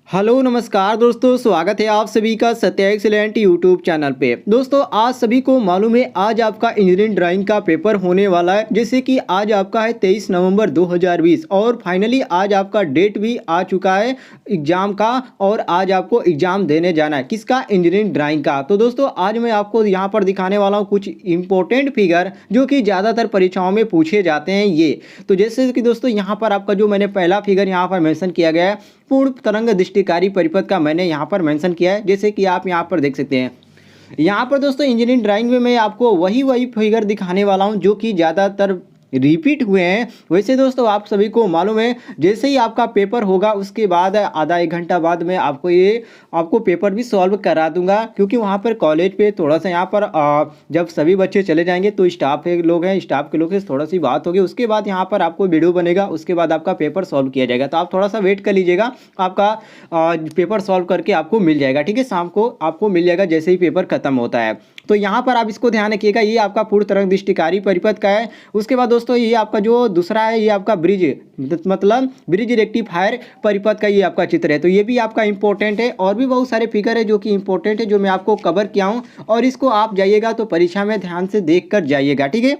Hello नमस्कार दोस्तों, स्वागत है आप सभी का सत्या एक्सीलेंट यूट्यूब चैनल पे। दोस्तों आज सभी को मालूम है आज आपका इंजीनियरिंग ड्राइंग का पेपर होने वाला है, जैसे कि आज आपका है 23 नवंबर 2020 और फाइनली आज आपका डेट भी आ चुका है एग्जाम का। और आज आपको एग्जाम देने जाना है किसका, इंजीनियरिंग ड्राइंग का। तो दोस्तों आज मैं आपको यहाँ पर दिखाने वाला हूँ कुछ इंपॉर्टेंट फिगर जो कि ज़्यादातर परीक्षाओं में पूछे जाते हैं ये। तो जैसे कि दोस्तों यहाँ पर आपका जो मैंने पहला फिगर यहाँ पर मेंशन किया गया है पूर्ण तरंग दृष्टिकारी परिपथ का, मैंने यहाँ पर मेंशन किया है, जैसे कि आप यहाँ पर देख सकते हैं। यहाँ पर दोस्तों इंजीनियरिंग ड्राइंग में मैं आपको वही फिगर दिखाने वाला हूँ जो कि ज़्यादातर रिपीट हुए हैं। वैसे दोस्तों आप सभी को मालूम है जैसे ही आपका पेपर होगा उसके बाद आधा एक घंटा बाद मैं आपको पेपर भी सॉल्व करा दूंगा, क्योंकि वहाँ पर कॉलेज पे थोड़ा सा यहाँ पर जब सभी बच्चे चले जाएंगे तो स्टाफ के लोग हैं, स्टाफ के लोग से थोड़ा सी बात होगी, उसके बाद यहाँ पर आपको वीडियो बनेगा, उसके बाद आपका पेपर सॉल्व किया जाएगा। तो आप थोड़ा सा वेट कर लीजिएगा, आपका पेपर सॉल्व करके आपको मिल जाएगा। ठीक है, शाम को आपको मिल जाएगा जैसे ही पेपर खत्म होता है। तो यहाँ पर आप इसको ध्यान रखिएगा, ये आपका पूर्ण तरंग दृष्टिकारी परिपथ का है। उसके बाद दोस्तों ये आपका जो दूसरा है ये आपका ब्रिज मतलब ब्रिज रेक्टिफायर परिपथ का ये आपका चित्र है। तो ये भी आपका इंपॉर्टेंट है और भी बहुत सारे फिगर है जो कि इंपॉर्टेंट है जो मैं आपको कवर किया हूँ, और इसको आप जाइएगा तो परीक्षा में ध्यान से देख कर जाइएगा। ठीक है,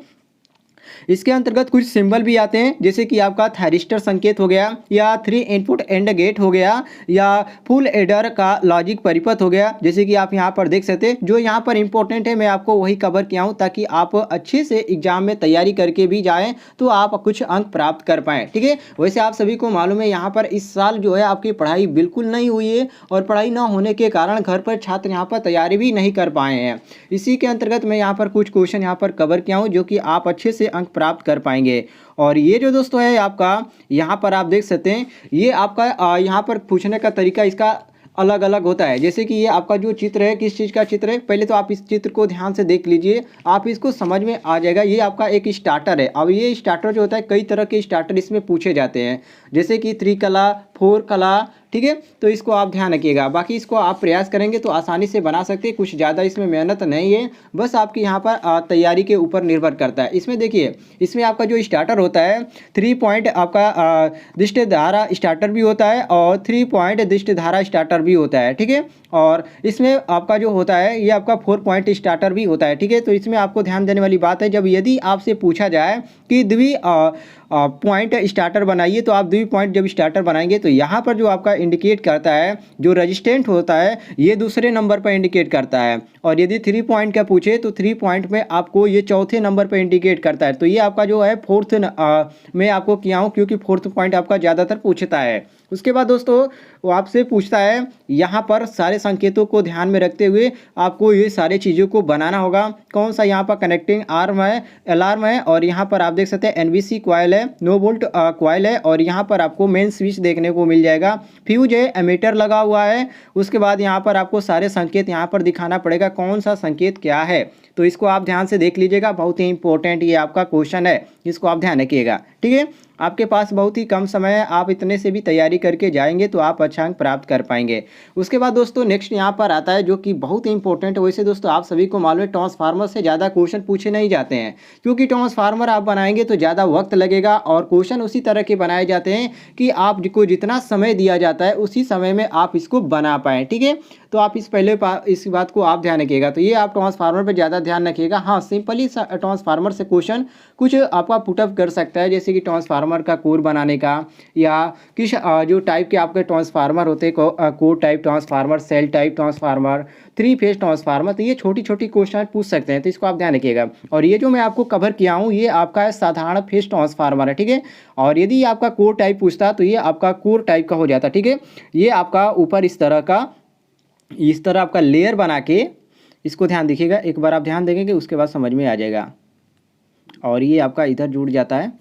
इसके अंतर्गत कुछ सिंबल भी आते हैं, जैसे कि आपका थायरिस्टर संकेत हो गया, या 3 इनपुट एंड गेट हो गया, या फुल एडर का लॉजिक परिपथ हो गया, जैसे कि आप यहाँ पर देख सकते हैं। जो यहाँ पर इंपॉर्टेंट है मैं आपको वही कवर किया हूँ ताकि आप अच्छे से एग्जाम में तैयारी करके भी जाएं तो आप कुछ अंक प्राप्त कर पाएँ। ठीक है, वैसे आप सभी को मालूम है यहाँ पर इस साल जो है आपकी पढ़ाई बिल्कुल नहीं हुई है, और पढ़ाई ना होने के कारण घर पर छात्र यहाँ पर तैयारी भी नहीं कर पाए हैं। इसी के अंतर्गत मैं यहाँ पर कुछ क्वेश्चन यहाँ पर कवर किया हूँ जो कि आप अच्छे से अंक प्राप्त कर पाएंगे। और ये जो दोस्तों है आपका यहाँ पर आप देख सकते हैं, ये आपका यहाँ पर पूछने का तरीका इसका अलग अलग होता है। जैसे कि ये आपका जो चित्र है किस चीज़ का चित्र है, पहले तो आप इस चित्र को ध्यान से देख लीजिए, आप इसको समझ में आ जाएगा। ये आपका एक स्टार्टर है। अब ये स्टार्टर जो होता है कई तरह के स्टार्टर इसमें पूछे जाते हैं, जैसे कि 3 कला 4 कला। ठीक है, तो इसको आप ध्यान रखिएगा, बाकी इसको आप प्रयास करेंगे तो आसानी से बना सकते हैं, कुछ ज़्यादा इसमें मेहनत नहीं है, बस आपकी यहाँ पर तैयारी के ऊपर निर्भर करता है। इसमें देखिए, इसमें आपका जो स्टार्टर होता है 3 पॉइंट आपका दृष्टि धारा स्टार्टर भी होता है और 3 पॉइंट दृष्टि धारा स्टार्टर भी होता है। ठीक है, और इसमें आपका जो होता है ये आपका 4 पॉइंट स्टार्टर भी होता है। ठीक है, तो इसमें आपको ध्यान देने वाली बात है, जब यदि आपसे पूछा जाए कि द्वि पॉइंट स्टार्टर बनाइए, तो आप द्वि पॉइंट जब स्टार्टर बनाएंगे तो यहाँ पर जो आपका इंडिकेट करता है जो रजिस्टेंट होता है ये दूसरे नंबर पर इंडिकेट करता है, और यदि 3 पॉइंट का पूछे तो 3 पॉइंट में आपको ये चौथे नंबर पर इंडिकेट करता है। तो ये आपका जो है फोर्थ में आपको किया हूँ, क्योंकि फोर्थ पॉइंट आपका ज़्यादातर पूछता है। उसके बाद दोस्तों वो आपसे पूछता है, यहाँ पर सारे संकेतों को ध्यान में रखते हुए आपको ये सारी चीज़ों को बनाना होगा। कौन सा यहाँ पर कनेक्टिंग आर्म है, अलार्म है, और यहाँ पर आप देख सकते हैं एनबीसी कॉइल है, नो वोल्ट कॉइल है, और यहाँ पर आपको मेन स्विच देखने को मिल जाएगा, फ्यूज है, एमीटर लगा हुआ है। उसके बाद यहाँ पर आपको सारे संकेत यहाँ पर दिखाना पड़ेगा कौन सा संकेत क्या है। तो इसको आप ध्यान से देख लीजिएगा, बहुत ही इंपॉर्टेंट ये आपका क्वेश्चन है, इसको आप ध्यान रखिएगा। ठीक है, आपके पास बहुत ही कम समय है, आप इतने से भी तैयारी करके जाएंगे तो आप अच्छा अंक प्राप्त कर पाएंगे। उसके बाद दोस्तों नेक्स्ट यहाँ पर आता है जो कि बहुत ही इंपॉर्टेंट है। वैसे दोस्तों आप सभी को मालूम है ट्रांसफार्मर से ज़्यादा क्वेश्चन पूछे नहीं जाते हैं, क्योंकि ट्रांसफार्मर आप बनाएंगे तो ज़्यादा वक्त लगेगा, और क्वेश्चन उसी तरह के बनाए जाते हैं कि आपको जितना समय दिया जाता है उसी समय में आप इसको बना पाएँ। ठीक है, तो आप इस बात को आप ध्यान रखिएगा। तो ये आप ट्रांसफार्मर पर ज़्यादा ध्यान रखिएगा। हाँ, सिंपली ट्रांसफार्मर से क्वेश्चन कुछ आपका पुटअप कर सकता है, जैसे कि ट्रांसफार्मर का कोर बनाने का, या किस जो टाइप के आपके ट्रांसफार्मर होते हैं, core type transformer, shell type transformer, 3 phase transformer, तो ये छोटी छोटी क्वेश्चन पूछ सकते हैं, तो इसको आप ध्यान रखिएगा। और ये जो मैं आपको कवर किया हूँ ये आपका है साधारण फेज ट्रांसफार्मर है। ठीक है, और यदि आपका कोर टाइप पूछता तो ये आपका कोर टाइप का हो जाता। ठीक है, ये आपका ऊपर इस तरह आपका लेयर बना के, इसको ध्यान देखिएगा, एक बार आप ध्यान देंगे उसके बाद समझ में आ जाएगा। और ये आपका इधर जुड़ जाता है,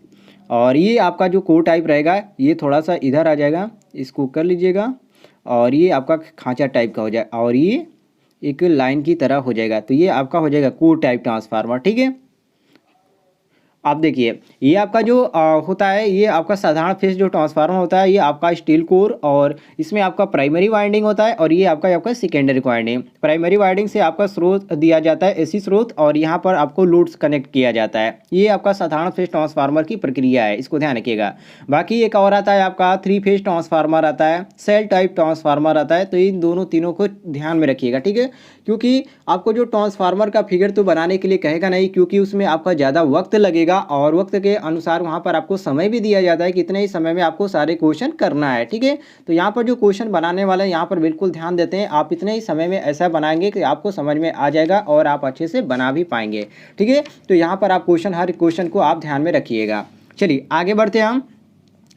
और ये आपका जो कोर टाइप रहेगा ये थोड़ा सा इधर आ जाएगा, इसको कर लीजिएगा, और ये आपका खांचा टाइप का हो जाएगा, और ये एक लाइन की तरह हो जाएगा। तो ये आपका हो जाएगा कोर टाइप ट्रांसफार्मर। ठीक है, आप देखिए ये आपका जो होता है, ये आपका साधारण फेज जो ट्रांसफार्मर होता है, ये आपका स्टील कोर और इसमें आपका प्राइमरी वाइंडिंग होता है और ये आपका सेकेंडरी वाइंडिंग। प्राइमरी वाइंडिंग से आपका स्रोत दिया जाता है, एसी स्रोत, और यहाँ पर आपको लोड्स कनेक्ट किया जाता है। ये आपका साधारण फेज ट्रांसफार्मर की प्रक्रिया है, इसको ध्यान रखिएगा। बाकी एक और आता है आपका 3 फेज ट्रांसफार्मर आता है, सेल टाइप ट्रांसफार्मर आता है। तो इन दोनों तीनों को ध्यान में रखिएगा, ठीक है, क्योंकि आपको जो ट्रांसफार्मर का फिगर तो बनाने के लिए कहेगा नहीं, क्योंकि उसमें आपका ज़्यादा वक्त लगेगा और वक्त के अनुसार वहाँ पर आपको समय भी दिया जाता है कि इतने ही समय में आपको सारे क्वेश्चन करना है, ठीक है। तो यहाँ पर जो क्वेश्चन बनाने वाले हैं यहाँ पर बिल्कुल ध्यान देते हैं, आप इतने ही समय में ऐसा बनाएंगे कि आपको समझ में आ जाएगा और आप अच्छे से बना भी पाएंगे, ठीक है। तो यहाँ पर आप हर क्वेश्चन को आप ध्यान में रखिएगा। चलिए आगे बढ़ते हैं हम।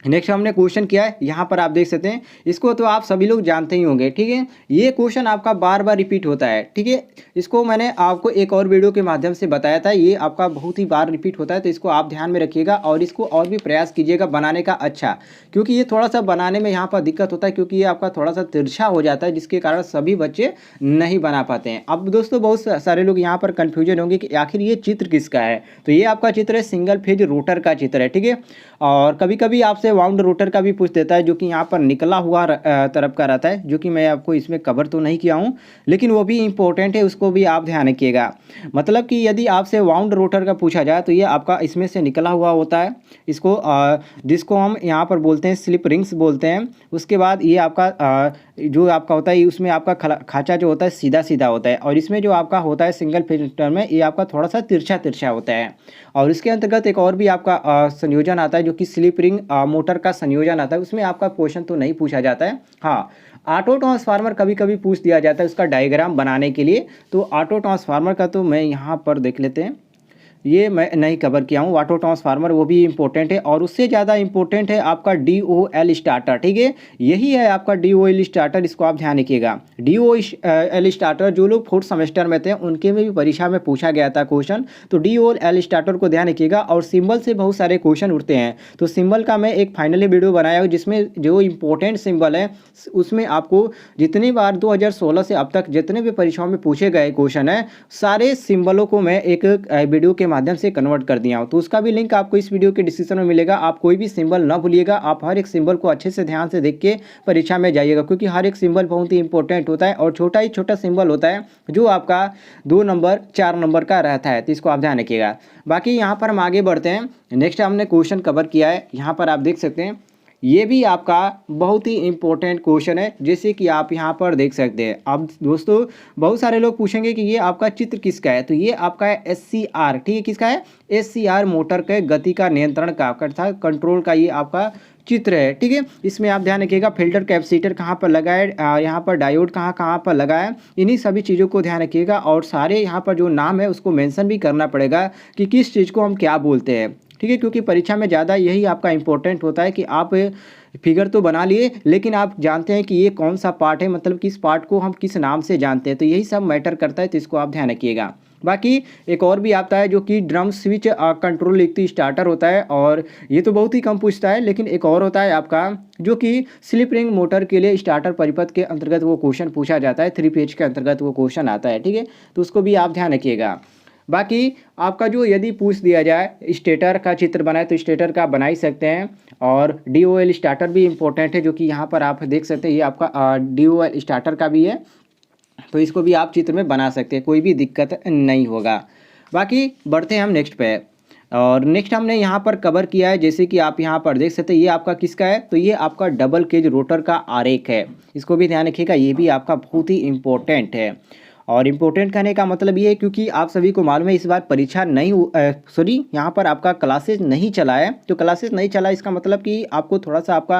नेक्स्ट हमने क्वेश्चन किया है, यहाँ पर आप देख सकते हैं, इसको तो आप सभी लोग जानते ही होंगे, ठीक है। ये क्वेश्चन आपका बार बार रिपीट होता है, ठीक है। इसको मैंने आपको एक और वीडियो के माध्यम से बताया था, ये आपका बहुत ही बार रिपीट होता है, तो इसको आप ध्यान में रखिएगा और इसको और भी प्रयास कीजिएगा बनाने का, अच्छा, क्योंकि ये थोड़ा सा बनाने में यहाँ पर दिक्कत होता है, क्योंकि ये आपका थोड़ा सा तिरछा हो जाता है, जिसके कारण सभी बच्चे नहीं बना पाते हैं। अब दोस्तों बहुत सारे लोग यहाँ पर कन्फ्यूजन होंगे कि आखिर ये चित्र किसका है। तो ये आपका चित्र है सिंगल फेज रोटर का चित्र है, ठीक है। और कभी कभी आपसे वाउंड रोटर का भी पूछ देता है, जो कि यहाँ पर निकला हुआ तरफ का रहता है, जो कि मैं आपको इसमें कवर तो नहीं किया हूँ, लेकिन वो भी इंपॉर्टेंट है, उसको भी आप ध्यान रखिएगा। मतलब कि यदि आपसे वाउंड रोटर का पूछा जाए तो ये आपका इसमें से निकला हुआ होता है, इसको जिसको हम यहाँ पर बोलते हैं स्लिप रिंग्स बोलते हैं। उसके बाद ये आपका जो आपका होता है, उसमें आपका खांचा जो होता है सीधा सीधा होता है, और इसमें जो आपका होता है सिंगल फिल्टर में ये आपका थोड़ा सा तिरछा तिरछा होता है। और इसके अंतर्गत एक और भी आपका संयोजन आता है, जो कि स्लिप रिंग मोटर का संयोजन आता है, उसमें आपका क्वेश्चन तो नहीं पूछा जाता है। हाँ, ऑटो ट्रांसफार्मर कभी कभी पूछ दिया जाता है उसका डायग्राम बनाने के लिए। तो ऑटो ट्रांसफार्मर का तो मैं यहाँ पर देख लेते हैं, ये मैं नहीं कवर किया हूँ। ऑटो ट्रांसफार्मर वो भी इंपॉर्टेंट है, और उससे ज़्यादा इंपॉर्टेंट है आपका DOL स्टार्टर, ठीक है। यही है आपका DOL स्टार्टर, इसको आप ध्यान रखिएगा। DOL स्टार्टर जो लोग 4th सेमेस्टर में थे उनके में भी परीक्षा में पूछा गया था क्वेश्चन, तो DOL स्टार्टर को ध्यान रखिएगा। और सिंबल से बहुत सारे क्वेश्चन उठते हैं, तो सिंबल का मैं एक फाइनली वीडियो बनाया हूँ, जिसमें जो इंपॉर्टेंट सिंबल है उसमें आपको जितनी बार 2016 से अब तक जितने भी परीक्षाओं में पूछे गए क्वेश्चन है, सारे सिंबलों को मैं एक वीडियो के माध्यम से कन्वर्ट कर दिया हूं। तो उसका भी लिंक आपको इस वीडियो के डिस्क्रिप्शन में मिलेगा। आप कोई भी सिंबल ना भूलिएगा, आप हर एक सिंबल को अच्छे से ध्यान से देख के परीक्षा में जाइएगा, क्योंकि हर एक सिंबल बहुत ही इंपॉर्टेंट होता है और छोटा ही छोटा सिंबल होता है जो आपका 2 नंबर 4 नंबर का रहता है, तो इसको आप ध्यान रखिएगा। बाकी यहाँ पर हम आगे बढ़ते हैं। नेक्स्ट हमने क्वेश्चन कवर किया है, यहाँ पर आप देख सकते हैं, ये भी आपका बहुत ही इंपॉर्टेंट क्वेश्चन है, जैसे कि आप यहाँ पर देख सकते हैं। अब दोस्तों बहुत सारे लोग पूछेंगे कि ये आपका चित्र किसका है, तो ये आपका है SCR, ठीक है, किसका है, SCR मोटर के गति का नियंत्रण का अर्थात कंट्रोल का ये आपका चित्र है, ठीक है। इसमें आप ध्यान रखिएगा फिल्टर कैपेसिटर कहाँ पर लगा है, यहाँ पर डायोड कहाँ कहाँ पर लगा है, इन्हीं सभी चीज़ों को ध्यान रखिएगा। और सारे यहाँ पर जो नाम है उसको मेंशन भी करना पड़ेगा कि किस चीज़ को हम क्या बोलते हैं, ठीक है, क्योंकि परीक्षा में ज़्यादा यही आपका इंपॉर्टेंट होता है कि आप फिगर तो बना लिए, लेकिन आप जानते हैं कि ये कौन सा पार्ट है, मतलब किस पार्ट को हम किस नाम से जानते हैं, तो यही सब मैटर करता है, तो इसको आप ध्यान रखिएगा। बाकी एक और भी आता है जो कि ड्रम स्विच कंट्रोल लिखती स्टार्टर होता है, और ये तो बहुत ही कम पूछता है, लेकिन एक और होता है आपका जो कि स्लिप रिंग मोटर के लिए स्टार्टर परिपथ के अंतर्गत वो क्वेश्चन पूछा जाता है, 3 पेज के अंतर्गत वो क्वेश्चन आता है, ठीक है, तो उसको भी आप ध्यान रखिएगा। बाकी आपका जो यदि पूछ दिया जाए स्टेटर का चित्र बनाए तो स्टेटर का बना ही सकते हैं, और DOL स्टार्टर भी इंपॉर्टेंट है, जो कि यहाँ पर आप देख सकते हैं, ये आपका DOL स्टार्टर का भी है, तो इसको भी आप चित्र में बना सकते हैं, कोई भी दिक्कत नहीं होगा। बाकी बढ़ते हैं हम नेक्स्ट पे, और नेक्स्ट हमने यहाँ पर कवर किया है, जैसे कि आप यहाँ पर देख सकते हैं, ये आपका किसका है, तो ये आपका डबल केज रोटर का आरेख है, इसको भी ध्यान रखिएगा, ये भी आपका बहुत ही इम्पोर्टेंट है। और इम्पोर्टेंट कहने का मतलब ये है क्योंकि आप सभी को मालूम है इस बार परीक्षा नहीं सॉरी यहाँ पर आपका क्लासेस नहीं चला है, तो क्लासेस नहीं चला इसका मतलब कि आपको थोड़ा सा आपका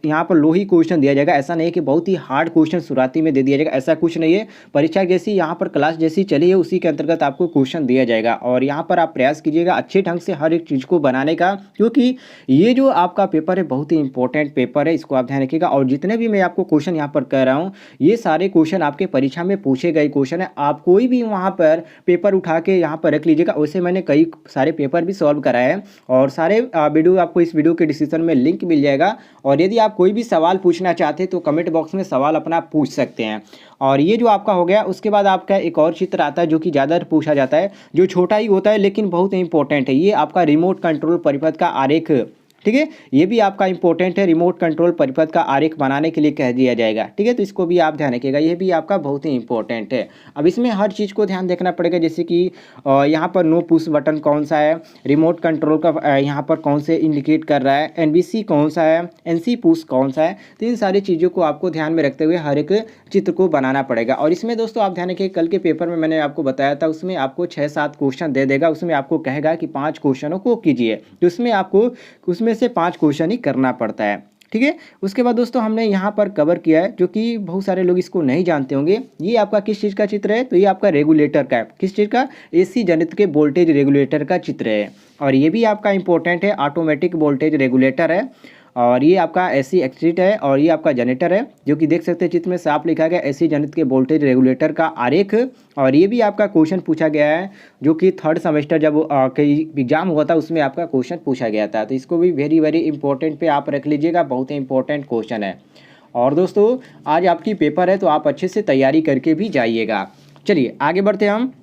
यहाँ पर लो ही क्वेश्चन दिया जाएगा। ऐसा नहीं है कि बहुत ही हार्ड क्वेश्चन शुरुआती में दे दिया जाएगा, ऐसा कुछ नहीं है। परीक्षा जैसी यहाँ पर क्लास जैसी चली है उसी के अंतर्गत आपको क्वेश्चन दिया जाएगा, और यहाँ पर आप प्रयास कीजिएगा अच्छे ढंग से हर एक चीज़ को बनाने का, क्योंकि ये जो आपका पेपर है बहुत ही इंपॉर्टेंट पेपर है, इसको आप ध्यान रखिएगा। और जितने भी मैं आपको क्वेश्चन यहाँ पर कह रहा हूँ ये सारे क्वेश्चन आपके परीक्षा में पूछे गए क्वेश्चन है, आप कोई भी वहाँ पर पेपर उठा के यहाँ पर रख लीजिएगा। वैसे मैंने कई सारे पेपर भी सॉल्व कराए हैं और सारे वीडियो आपको इस वीडियो के डिस्क्रिप्शन में लिंक मिल जाएगा। और यदि आप कोई भी सवाल पूछना चाहते हैं तो कमेंट बॉक्स में सवाल अपना पूछ सकते हैं। और ये जो आपका हो गया, उसके बाद आपका एक और चित्र आता है जो कि ज़्यादा पूछा जाता है, जो छोटा ही होता है लेकिन बहुत इंपॉर्टेंट है। ये आपका रिमोट कंट्रोल परिपथ का आरेख, ठीक है, ये भी आपका इंपॉर्टेंट है। रिमोट कंट्रोल परिपथ का आरेख बनाने के लिए कह दिया जाएगा, ठीक है, तो इसको भी आप ध्यान रखिएगा, ये भी आपका बहुत ही इंपॉर्टेंट है। अब इसमें हर चीज़ को ध्यान देखना पड़ेगा, जैसे कि यहाँ पर नो पुश बटन कौन सा है, रिमोट कंट्रोल का यहाँ पर कौन से इंडिकेट कर रहा है, एनबीसी कौन सा है, एनसी पुश कौन सा है। तो इन सारी चीज़ों को आपको ध्यान में रखते हुए हर एक चित्र को बनाना पड़ेगा। और इसमें दोस्तों आप ध्यान रखिए, कल के पेपर में मैंने आपको बताया था, उसमें आपको 6-7 क्वेश्चन दे देगा, उसमें आपको कहेगा कि 5 क्वेश्चनों को कीजिए, तो उसमें आपको उसमें से 5 क्वेश्चन ही करना पड़ता है, ठीक है। उसके बाद दोस्तों हमने यहाँ पर कवर किया है, जो कि बहुत सारे लोग इसको नहीं जानते होंगे, ये आपका किस चीज़ का चित्र है, तो ये आपका रेगुलेटर का है। किस चीज़ का? एसी जनित्र के वोल्टेज रेगुलेटर का चित्र है। और ये भी आपका इंपॉर्टेंट है, ऑटोमेटिक वोल्टेज रेगुलेटर है। और ये आपका एसी एक्सिट है और ये आपका जनरेटर है, जो कि देख सकते हैं चित्र में साफ लिखा गया एसी जनित्र के वोल्टेज रेगुलेटर का आरेख। और ये भी आपका क्वेश्चन पूछा गया है, जो कि 3rd सेमेस्टर जब कई एग्जाम हुआ था उसमें आपका क्वेश्चन पूछा गया था। तो इसको भी वेरी वेरी इंपॉर्टेंट पे आप रख लीजिएगा, बहुत ही इंपॉर्टेंट क्वेश्चन है। और दोस्तों आज आपकी पेपर है तो आप अच्छे से तैयारी करके भी जाइएगा। चलिए आगे बढ़ते हैं हम।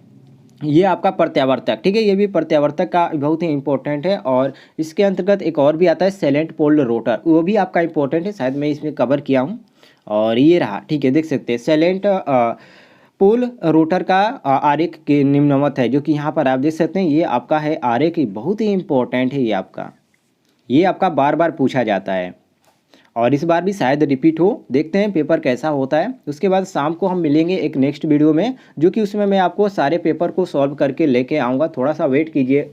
ये आपका प्रत्यावर्तक, ठीक है, ये भी प्रत्यावर्तक का बहुत ही इंपॉर्टेंट है। और इसके अंतर्गत एक और भी आता है सैलेंट पोल रोटर, वो भी आपका इंपॉर्टेंट है, शायद मैं इसमें कवर किया हूँ। और ये रहा, ठीक है, देख सकते हैं सैलेंट पोल रोटर का आरेख के निम्नवत है, जो कि यहाँ पर आप देख सकते हैं, ये आपका है आरेख, बहुत ही इंपॉर्टेंट है ये आपका बार बार पूछा जाता है और इस बार भी शायद रिपीट हो। देखते हैं पेपर कैसा होता है। उसके बाद शाम को हम मिलेंगे एक नेक्स्ट वीडियो में, जो कि उसमें मैं आपको सारे पेपर को सॉल्व करके लेके आऊँगा। थोड़ा सा वेट कीजिए,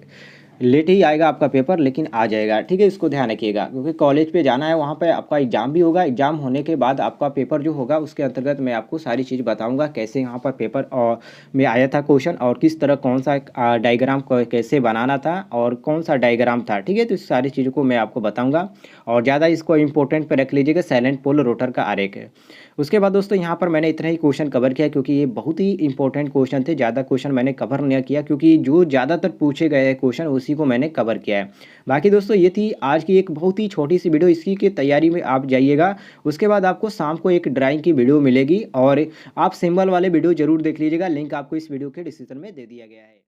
लेट ही आएगा आपका पेपर, लेकिन आ जाएगा, ठीक है, इसको ध्यान रखिएगा, क्योंकि कॉलेज पे जाना है, वहाँ पे आपका एग्जाम भी होगा। एग्जाम होने के बाद आपका पेपर जो होगा उसके अंतर्गत मैं आपको सारी चीज़ बताऊंगा, कैसे यहाँ पर पेपर में आया था क्वेश्चन, और किस तरह कौन सा डायग्राम कैसे बनाना था और कौन सा डायग्राम था, ठीक है। तो इस सारी चीज़ों को मैं आपको बताऊँगा। और ज़्यादा इसको इंपॉर्टेंट पर रख लीजिएगा, साइलेंट पोल रोटर का आरेख है। उसके बाद दोस्तों यहाँ पर मैंने इतना ही क्वेश्चन कवर किया, क्योंकि ये बहुत ही इंपॉर्टेंट क्वेश्चन थे। ज़्यादा क्वेश्चन मैंने कवर नहीं किया, क्योंकि जो ज़्यादातर पूछे गए क्वेश्चन उसी को मैंने कवर किया है। बाकी दोस्तों ये थी आज की एक बहुत ही छोटी सी वीडियो, इसी की तैयारी में आप जाइएगा। उसके बाद आपको शाम को एक ड्राइंग की वीडियो मिलेगी, और आप सिंबल वाले वीडियो जरूर देख लीजिएगा, लिंक आपको इस वीडियो के डिस्क्रिप्शन में दे दिया गया है।